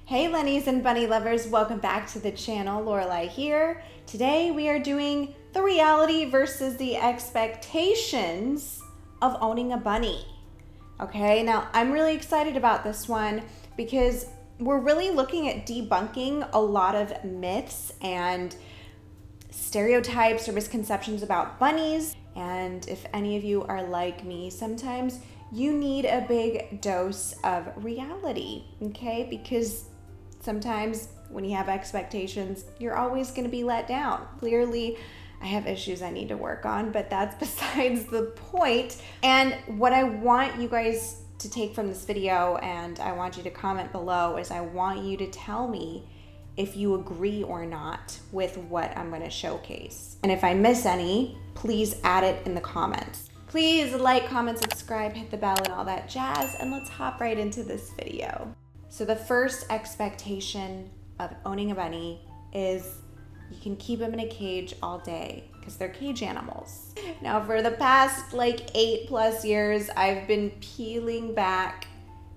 Hey Lennies and bunny lovers, welcome back to the channel. Lorelai here. Today we are doing the reality versus the expectations of owning a bunny. Okay, now I'm really excited about this one because we're really looking at debunking a lot of myths and stereotypes or misconceptions about bunnies. And if any of you are like me, sometimes you need a big dose of reality, okay? Because sometimes when you have expectations, you're always going to be let down. Clearly, I have issues I need to work on, but that's besides the point. And what I want you guys to take from this video, and I want you to comment below, is I want you to tell me if you agree or not with what I'm going to showcase. And if I miss any, please add it in the comments. Please like, comment, subscribe, hit the bell, and all that jazz, and let's hop right into this video. So the first expectation of owning a bunny is you can keep them in a cage all day because they're cage animals. Now for the past like 8+ years, I've been peeling back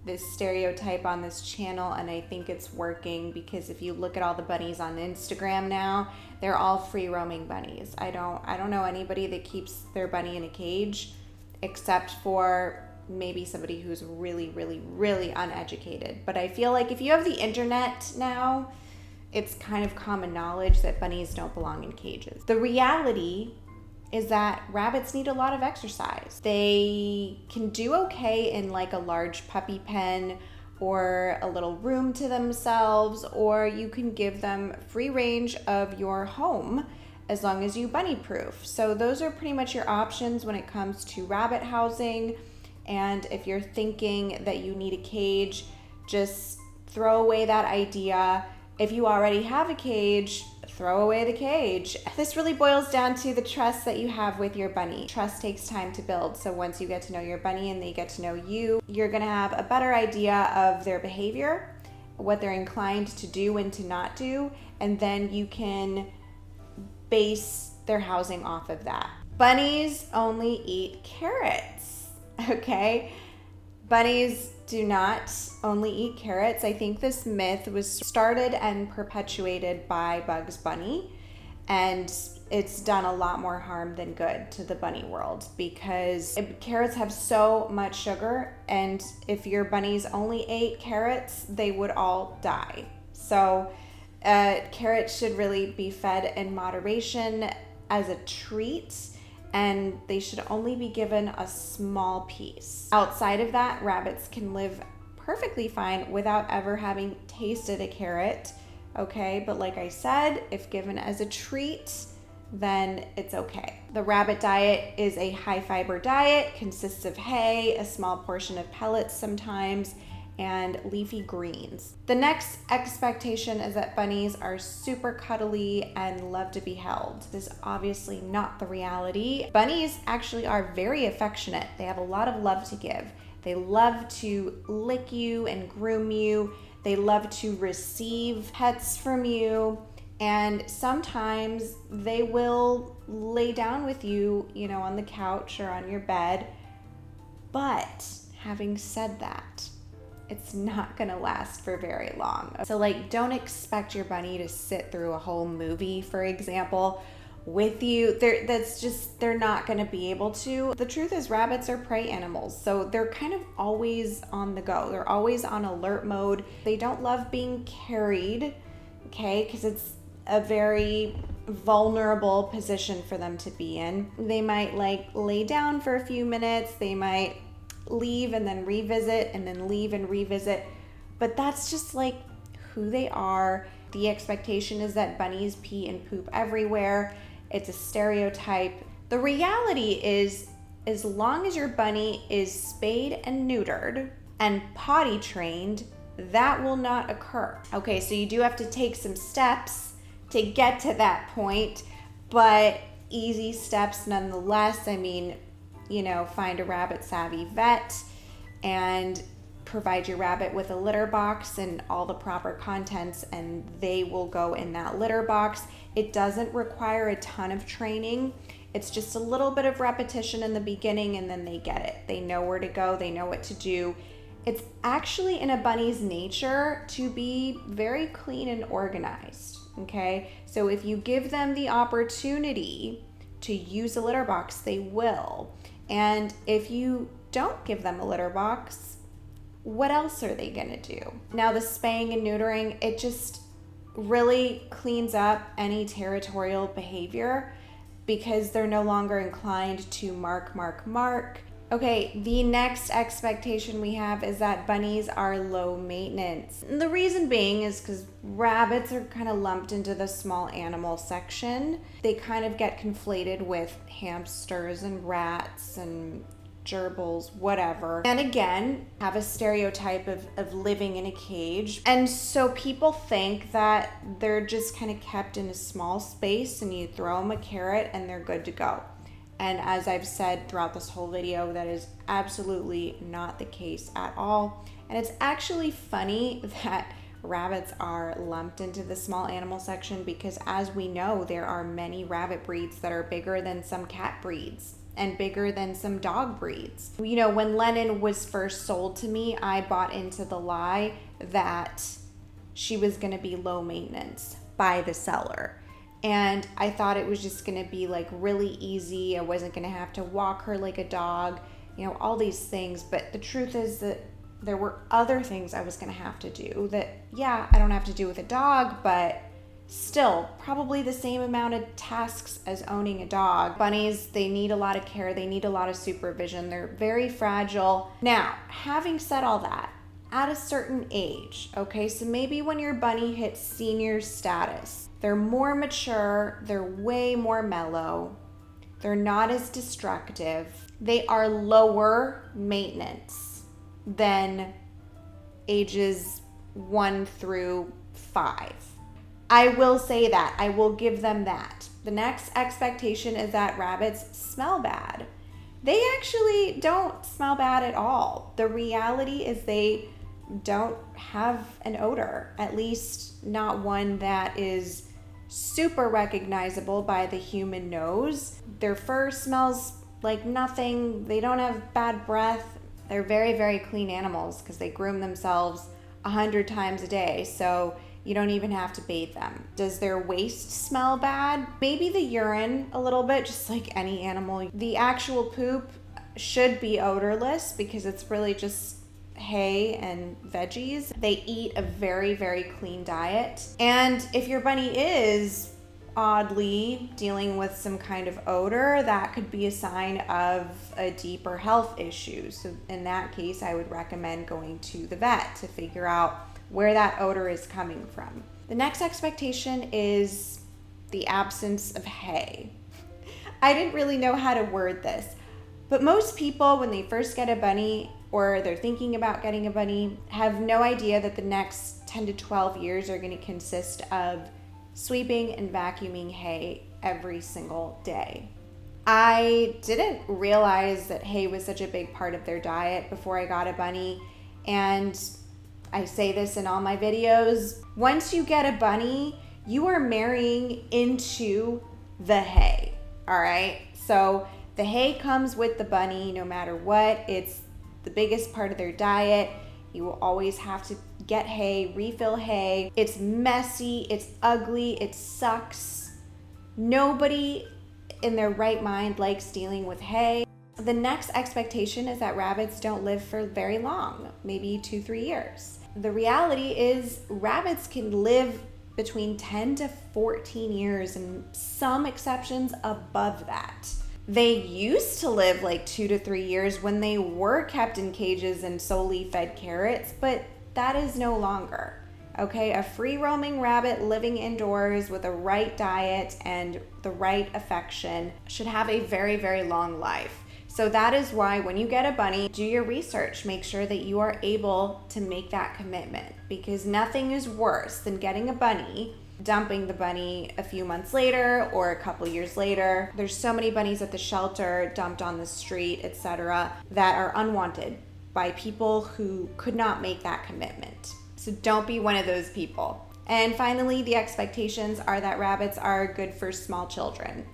this stereotype on this channel, and I think it's working because if you look at all the bunnies on Instagram now, they're all free roaming bunnies. I don't know anybody that keeps their bunny in a cage except for maybe somebody who's really uneducated. But I feel like if you have the internet now, it's kind of common knowledge that bunnies don't belong in cages. The reality is that rabbits need a lot of exercise. They can do okay in like a large puppy pen or a little room to themselves, or you can give them free range of your home as long as you bunny proof. So those are pretty much your options when it comes to rabbit housing. And if you're thinking that you need a cage, just throw away that idea. If you already have a cage, throw away the cage. This really boils down to the trust that you have with your bunny. Trust takes time to build. So once you get to know your bunny and they get to know you, you're gonna have a better idea of their behavior, what they're inclined to do and to not do, and then you can base their housing off of that. Bunnies only eat carrots. Okay, bunnies do not only eat carrots. I think this myth was started and perpetuated by Bugs Bunny, and it's done a lot more harm than good to the bunny world because carrots have so much sugar, and if your bunnies only ate carrots, they would all die. So carrots should really be fed in moderation as a treat, and they should only be given a small piece. Outside of that, rabbits can live perfectly fine without ever having tasted a carrot, okay? But like I said, if given as a treat, then it's okay. The rabbit diet is a high fiber diet, consists of hay, a small portion of pellets sometimes, and leafy greens. The next expectation is that bunnies are super cuddly and love to be held. This is obviously not the reality. Bunnies actually are very affectionate. They have a lot of love to give. They love to lick you and groom you. They love to receive pets from you. And sometimes they will lay down with you, on the couch or on your bed. But having said that, it's not gonna last for very long. So don't expect your bunny to sit through a whole movie, for example, with you. They're not gonna be able to. The truth is rabbits are prey animals, so they're kind of always on the go. They're always on alert mode. They don't love being carried, okay, because it's a very vulnerable position for them to be in. They might lay down for a few minutes. They might leave and then revisit and then leave and revisit, but that's just who they are. The expectation is that bunnies pee and poop everywhere. It's a stereotype. The reality is, as long as your bunny is spayed and neutered and potty trained, that will not occur. Okay, so you do have to take some steps to get to that point, but easy steps nonetheless. I mean, find a rabbit savvy vet and provide your rabbit with a litter box and all the proper contents, and they will go in that litter box. It doesn't require a ton of training. It's just a little bit of repetition in the beginning, and then they get it. They know where to go, they know what to do, It's actually in a bunny's nature to be very clean and organized, okay? So if you give them the opportunity to use a litter box, they will. And if you don't give them a litter box, what else are they gonna do? Now, the spaying and neutering, it just really cleans up any territorial behavior because they're no longer inclined to mark. Okay, the next expectation we have is that bunnies are low maintenance. And the reason being is because rabbits are kind of lumped into the small animal section. They kind of get conflated with hamsters and rats and gerbils, whatever. And again, have a stereotype of living in a cage. And so people think that they're just kind of kept in a small space and you throw them a carrot and they're good to go. And as I've said throughout this whole video, that is absolutely not the case at all. And it's actually funny that rabbits are lumped into the small animal section because, as we know, there are many rabbit breeds that are bigger than some cat breeds and bigger than some dog breeds. You know, when Lennon was first sold to me, I bought into the lie that she was gonna be low maintenance by the seller. And I thought it was just gonna be like really easy. I wasn't gonna have to walk her like a dog, you know, all these things. But the truth is that there were other things I was gonna have to do that, yeah, I don't have to do with a dog, but still probably the same amount of tasks as owning a dog. Bunnies, they need a lot of care. They need a lot of supervision. They're very fragile. Now, having said all that, at a certain age, okay, so maybe when your bunny hits senior status, they're more mature, they're way more mellow, they're not as destructive, they are lower maintenance than ages 1 through 5. I will say that, I will give them that. The next expectation is that rabbits smell bad. They actually don't smell bad at all. The reality is they don't have an odor, at least not one that is super recognizable by the human nose. Their fur smells like nothing. They don't have bad breath. They're very, very clean animals because they groom themselves 100 times a day, so you don't even have to bathe them. Does their waste smell bad? Maybe the urine a little bit, just like any animal. The actual poop should be odorless because it's really just hay and veggies. They eat a very, very clean diet. And if your bunny is oddly dealing with some kind of odor, that could be a sign of a deeper health issue. So in that case, I would recommend going to the vet to figure out where that odor is coming from. The next expectation is the absence of hay. I didn't really know how to word this, but most people, when they first get a bunny or they're thinking about getting a bunny, have no idea that the next 10 to 12 years are going to consist of sweeping and vacuuming hay every single day. I didn't realize that hay was such a big part of their diet before I got a bunny, and I say this in all my videos. Once you get a bunny, you are marrying into the hay, all right? So the hay comes with the bunny no matter what. It's the biggest part of their diet. You will always have to get hay, refill hay. It's messy, it's ugly, it sucks. Nobody in their right mind likes dealing with hay. The next expectation is that rabbits don't live for very long, maybe 2-3 years. The reality is rabbits can live between 10 to 14 years and some exceptions above that. They used to live like 2 to 3 years when they were kept in cages and solely fed carrots, but that is no longer. Okay, a free roaming rabbit living indoors with a right diet and the right affection should have a very, very long life. So that is why when you get a bunny, do your research. Make sure that you are able to make that commitment, because nothing is worse than getting a bunny, dumping the bunny a few months later or a couple years later. There's so many bunnies at the shelter, dumped on the street, etc., that are unwanted by people who could not make that commitment. So don't be one of those people. And finally, the expectations are that rabbits are good for small children.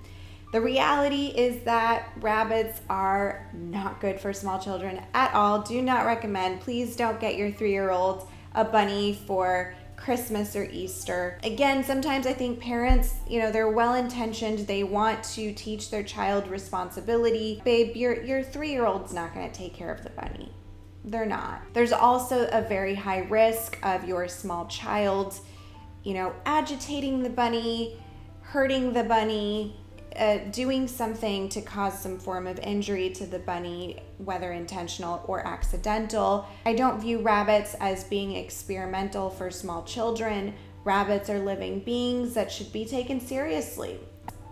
The reality is that rabbits are not good for small children at all. Do not recommend. Please don't get your 3-year-old a bunny for Christmas or Easter. Again, sometimes I think parents, they're well-intentioned. They want to teach their child responsibility. Babe, your 3-year-old's not going to take care of the bunny. They're not. There's also a very high risk of your small child, agitating the bunny, hurting the bunny, doing something to cause some form of injury to the bunny, whether intentional or accidental. I don't view rabbits as being experimental for small children. Rabbits are living beings that should be taken seriously.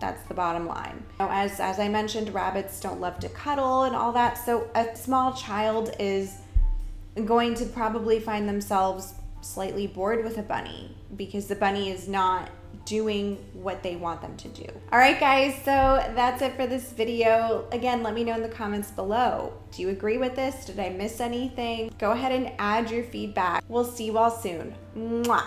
That's the bottom line. As I mentioned, rabbits don't love to cuddle and all that, so a small child is going to probably find themselves slightly bored with a bunny because the bunny is not doing what they want them to do. All right, guys, so that's it for this video. Again, let me know in the comments below. Do you agree with this? Did I miss anything? Go ahead and add your feedback. We'll see you all soon. Mwah.